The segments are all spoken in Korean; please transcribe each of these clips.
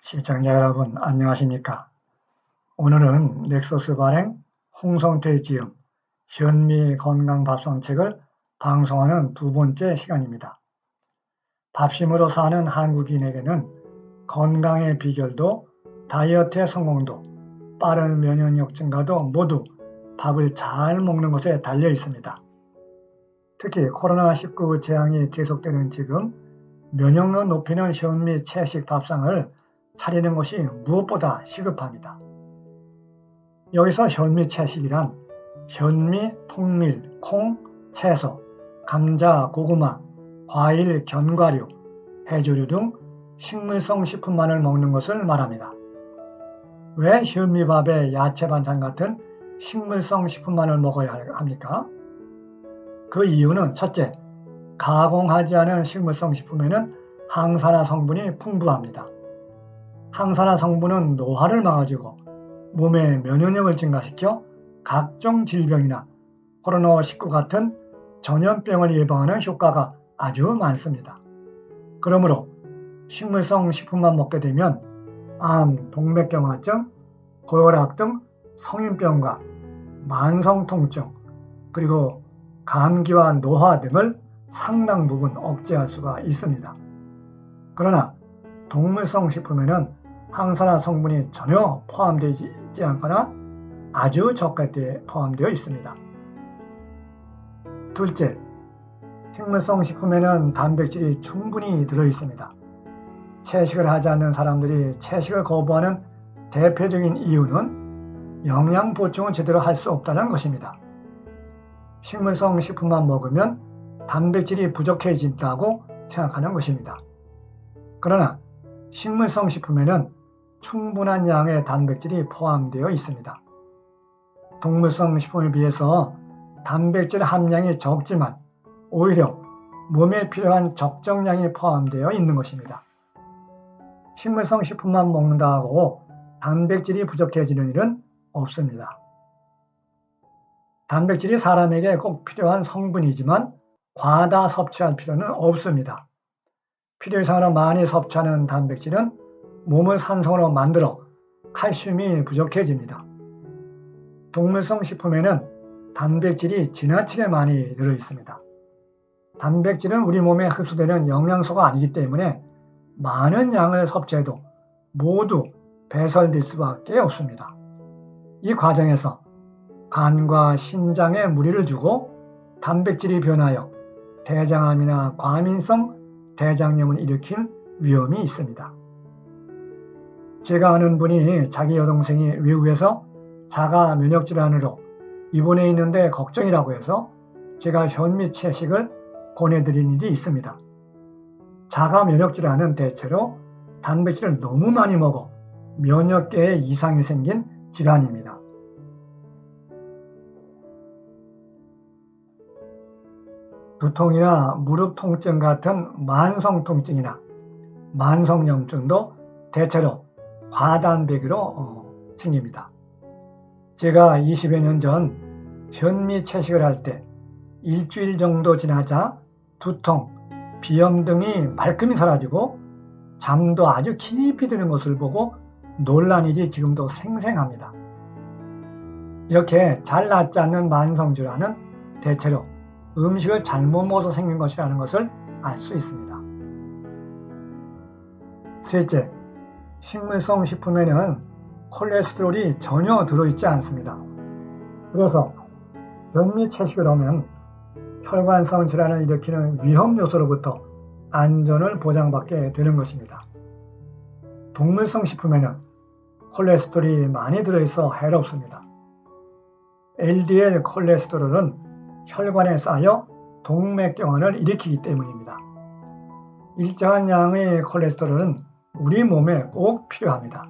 시청자 여러분 안녕하십니까? 오늘은 넥서스 발행 홍성태 지음 현미 건강밥상책을 방송하는 두 번째 시간입니다. 밥심으로 사는 한국인에게는 건강의 비결도 다이어트의 성공도 빠른 면역력 증가도 모두 밥을 잘 먹는 것에 달려 있습니다. 특히 코로나19 재앙이 계속되는 지금 면역력 높이는 현미 채식 밥상을 차리는 것이 무엇보다 시급합니다. 여기서 현미 채식이란 현미, 통밀, 콩, 채소, 감자, 고구마, 과일, 견과류, 해조류 등 식물성 식품만을 먹는 것을 말합니다. 왜 현미밥에 야채 반찬 같은 식물성 식품만을 먹어야 합니까? 그 이유는 첫째, 가공하지 않은 식물성 식품에는 항산화 성분이 풍부합니다. 항산화 성분은 노화를 막아주고 몸의 면역력을 증가시켜 각종 질병이나 코로나19 같은 전염병을 예방하는 효과가 아주 많습니다. 그러므로 식물성 식품만 먹게 되면 암, 동맥경화증, 고혈압 등 성인병과 만성통증, 그리고 감기와 노화 등을 상당 부분 억제할 수가 있습니다. 그러나 동물성 식품에는 항산화 성분이 전혀 포함되지 않거나 아주 적게 포함되어 있습니다. 둘째, 식물성 식품에는 단백질이 충분히 들어있습니다. 채식을 하지 않는 사람들이 채식을 거부하는 대표적인 이유는 영양 보충을 제대로 할 수 없다는 것입니다. 식물성 식품만 먹으면 단백질이 부족해진다고 생각하는 것입니다. 그러나 식물성 식품에는 충분한 양의 단백질이 포함되어 있습니다. 동물성 식품에 비해서 단백질 함량이 적지만 오히려 몸에 필요한 적정량이 포함되어 있는 것입니다. 식물성 식품만 먹는다고 단백질이 부족해지는 일은 없습니다. 단백질이 사람에게 꼭 필요한 성분이지만 과다 섭취할 필요는 없습니다. 필요 이상으로 많이 섭취하는 단백질은 몸을 산성으로 만들어 칼슘이 부족해집니다. 동물성 식품에는 단백질이 지나치게 많이 들어있습니다. 단백질은 우리 몸에 흡수되는 영양소가 아니기 때문에 많은 양을 섭취해도 모두 배설될 수밖에 없습니다. 이 과정에서 간과 신장에 무리를 주고 단백질이 변하여 대장암이나 과민성 대장염을 일으킬 위험이 있습니다. 제가 아는 분이 자기 여동생이 외국에서 자가 면역 질환으로 입원해 있는데 걱정이라고 해서 제가 현미 채식을 권해드린 일이 있습니다. 자가 면역 질환은 대체로 단백질을 너무 많이 먹어 면역계에 이상이 생긴 질환입니다. 두통이나 무릎 통증 같은 만성 통증이나 만성염증도 대체로 과단백으로 생깁니다. 제가 20여 년 전 현미 채식을 할 때 일주일 정도 지나자 두통, 비염 등이 말끔히 사라지고 잠도 아주 깊이 드는 것을 보고 놀란 일이 지금도 생생합니다. 이렇게 잘 낫지 않는 만성질환은 대체로 음식을 잘못 먹어서 생긴 것이라는 것을 알 수 있습니다. 셋째, 식물성 식품에는 콜레스테롤이 전혀 들어있지 않습니다. 그래서 현미 채식을 하면 혈관성 질환을 일으키는 위험 요소로부터 안전을 보장받게 되는 것입니다. 동물성 식품에는 콜레스테롤이 많이 들어있어 해롭습니다. LDL 콜레스테롤은 혈관에 쌓여 동맥경화를 일으키기 때문입니다. 일정한 양의 콜레스테롤은 우리 몸에 꼭 필요합니다.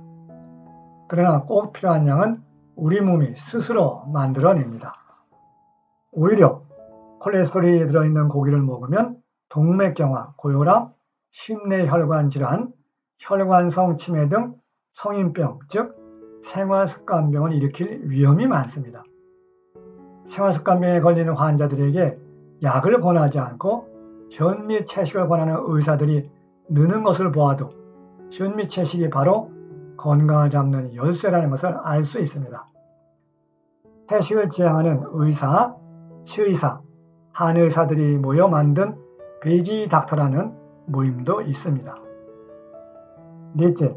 그러나 꼭 필요한 양은 우리 몸이 스스로 만들어냅니다. 오히려 콜레스테롤이 들어있는 고기를 먹으면 동맥경화, 고혈압, 심내혈관 질환, 혈관성 치매 등 성인병, 즉 생활습관병을 일으킬 위험이 많습니다. 생활습관병에 걸리는 환자들에게 약을 권하지 않고 현미 채식을 권하는 의사들이 느는 것을 보아도 현미 채식이 바로 건강을 잡는 열쇠라는 것을 알 수 있습니다. 채식을 지향하는 의사, 치의사, 한의사들이 모여 만든 베이지 닥터라는 모임도 있습니다. 넷째,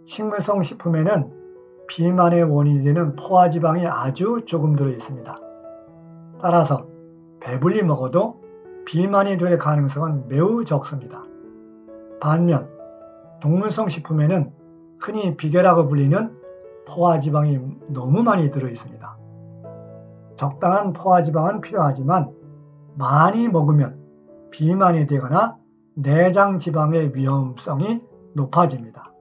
식물성 식품에는 비만의 원인이 되는 포화지방이 아주 조금 들어 있습니다. 따라서 배불리 먹어도 비만이 될 가능성은 매우 적습니다. 반면 동물성 식품에는 흔히 비계라고 불리는 포화지방이 너무 많이 들어 있습니다. 적당한 포화지방은 필요하지만 많이 먹으면 비만이 되거나 내장 지방의 위험성이 높아집니다.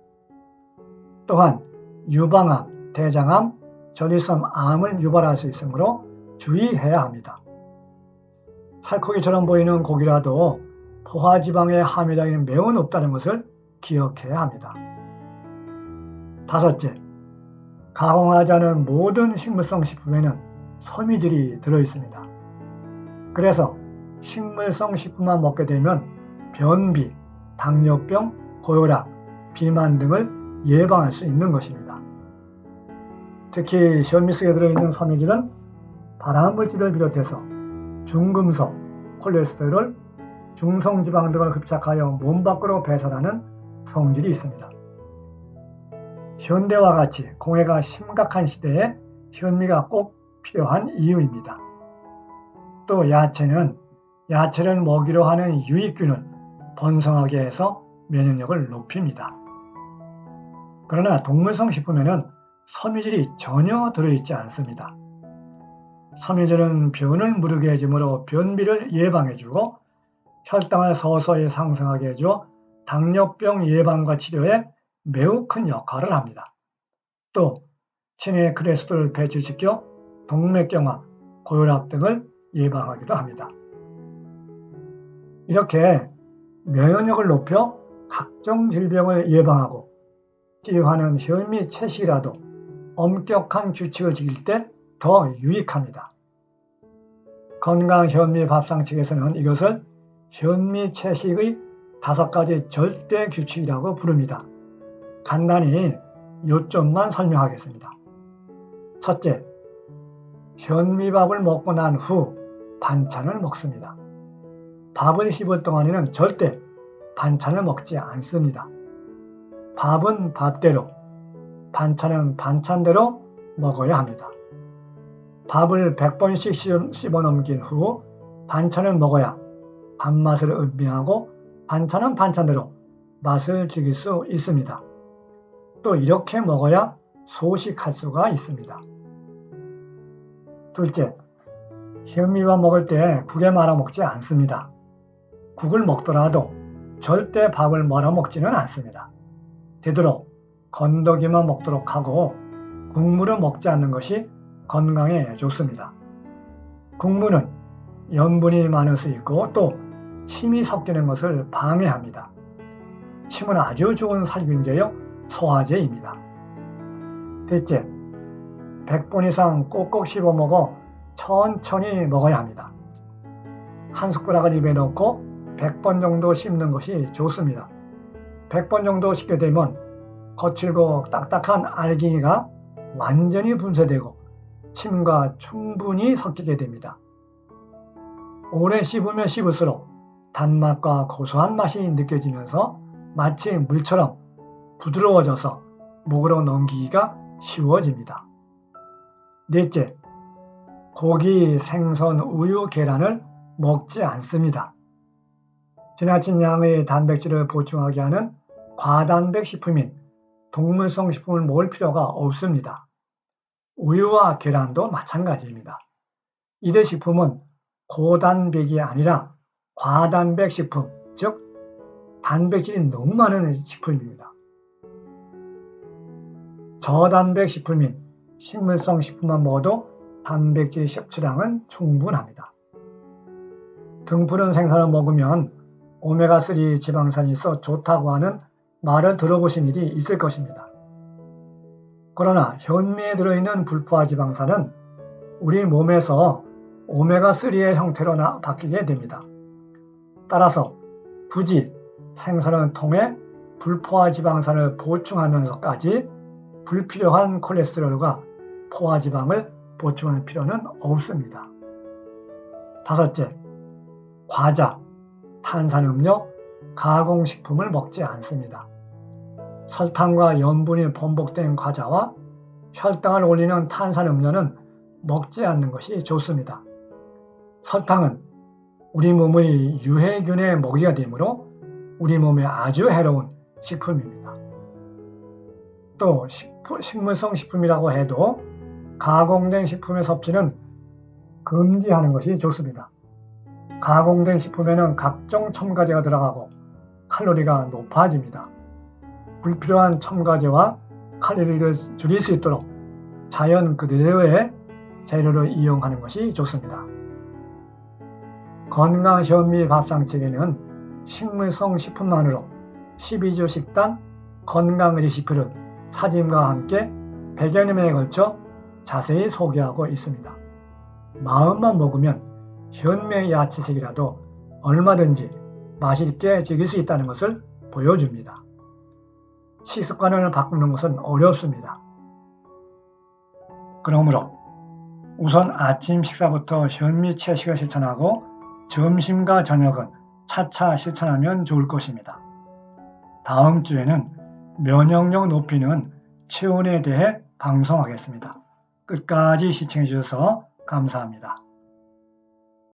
또한 유방암, 대장암, 전이성암을 유발할 수 있으므로 주의해야 합니다. 살코기처럼 보이는 고기라도 포화지방의 함유량이 매우 높다는 것을 기억해야 합니다. 다섯째, 가공하지 않은 모든 식물성 식품에는 섬유질이 들어있습니다. 그래서 식물성 식품만 먹게 되면 변비, 당뇨병, 고혈압, 비만 등을 예방할 수 있는 것입니다. 특히 현미 속에 들어있는 섬유질은 발암물질을 비롯해서 중금속, 콜레스테롤, 중성지방 등을 흡착하여 몸 밖으로 배설하는 성질이 있습니다. 현대와 같이 공해가 심각한 시대에 현미가 꼭 필요한 이유입니다. 또 야채는 야채를 먹이로 하는 유익균을 번성하게 해서 면역력을 높입니다. 그러나 동물성 식품에는 섬유질이 전혀 들어있지 않습니다. 섬유질은 변을 무르게 해주므로 변비를 예방해주고 혈당을 서서히 상승하게 해줘 당뇨병 예방과 치료에 매우 큰 역할을 합니다. 또 체내 콜레스테롤을 배출시켜 동맥경화, 고혈압 등을 예방하기도 합니다. 이렇게 면역력을 높여 각종 질병을 예방하고 치유하는 현미 채식이라도 엄격한 규칙을 지킬 때 더 유익합니다. 건강 현미 밥상책에서는 이것을 현미 채식의 5가지 절대 규칙이라고 부릅니다. 간단히 요점만 설명하겠습니다. 첫째, 현미밥을 먹고 난 후 반찬을 먹습니다. 밥을 씹을 동안에는 절대 반찬을 먹지 않습니다. 밥은 밥대로, 반찬은 반찬대로 먹어야 합니다. 밥을 100번씩 씹어 넘긴 후 반찬을 먹어야 밥맛을 음미하고 반찬은 반찬대로 맛을 즐길 수 있습니다. 또 이렇게 먹어야 소식할 수가 있습니다. 둘째, 현미밥 먹을 때 국에 말아 먹지 않습니다. 국을 먹더라도 절대 밥을 말아 먹지는 않습니다. 되도록 건더기만 먹도록 하고 국물을 먹지 않는 것이 건강에 좋습니다. 국물은 염분이 많을 수 있고 또 침이 섞이는 것을 방해합니다. 침은 아주 좋은 살균제요 소화제입니다. 셋째, 100번 이상 꼭꼭 씹어 먹어 천천히 먹어야 합니다. 한 숟가락을 입에 넣고 100번 정도 씹는 것이 좋습니다. 100번 정도 씹게 되면 거칠고 딱딱한 알갱이가 완전히 분쇄되고 침과 충분히 섞이게 됩니다. 오래 씹으면 씹을수록 단맛과 고소한 맛이 느껴지면서 마치 물처럼 부드러워져서 목으로 넘기기가 쉬워집니다. 넷째, 고기, 생선, 우유, 계란을 먹지 않습니다. 지나친 양의 단백질을 보충하게 하는 과단백 식품인 동물성 식품을 먹을 필요가 없습니다. 우유와 계란도 마찬가지입니다. 이들 식품은 고단백이 아니라 과단백 식품, 즉 단백질이 너무 많은 식품입니다. 저단백 식품인 식물성 식품만 먹어도 단백질 섭취량은 충분합니다. 등푸른 생선을 먹으면 오메가3 지방산이 있어 좋다고 하는 말을 들어보신 일이 있을 것입니다. 그러나 현미에 들어있는 불포화 지방산은 우리 몸에서 오메가3의 형태로 바뀌게 됩니다. 따라서 굳이 생선을 통해 불포화 지방산을 보충하면서까지 불필요한 콜레스테롤과 포화지방을 보충할 필요는 없습니다. 다섯째, 과자, 탄산음료, 가공식품을 먹지 않습니다. 설탕과 염분이 번복된 과자와 혈당을 올리는 탄산음료는 먹지 않는 것이 좋습니다. 설탕은 우리 몸의 유해균의 먹이가 되므로 우리 몸에 아주 해로운 식품입니다. 또 식물성 식품이라고 해도 가공된 식품의 섭취는 금지하는 것이 좋습니다. 가공된 식품에는 각종 첨가제가 들어가고 칼로리가 높아집니다. 불필요한 첨가제와 칼로리를 줄일 수 있도록 자연 그대로의 재료를 이용하는 것이 좋습니다. 건강현미 밥상책에는 식물성 식품만으로 12주 식단 건강 레시피를 사진과 함께 100여 년에 걸쳐 자세히 소개하고 있습니다. 마음만 먹으면 현미의 야채색이라도 얼마든지 맛있게 즐길 수 있다는 것을 보여줍니다. 식습관을 바꾸는 것은 어렵습니다. 그러므로 우선 아침 식사부터 현미 채식을 실천하고 점심과 저녁은 차차 실천하면 좋을 것입니다. 다음 주에는 면역력 높이는 체온에 대해 방송하겠습니다. 끝까지 시청해 주셔서 감사합니다.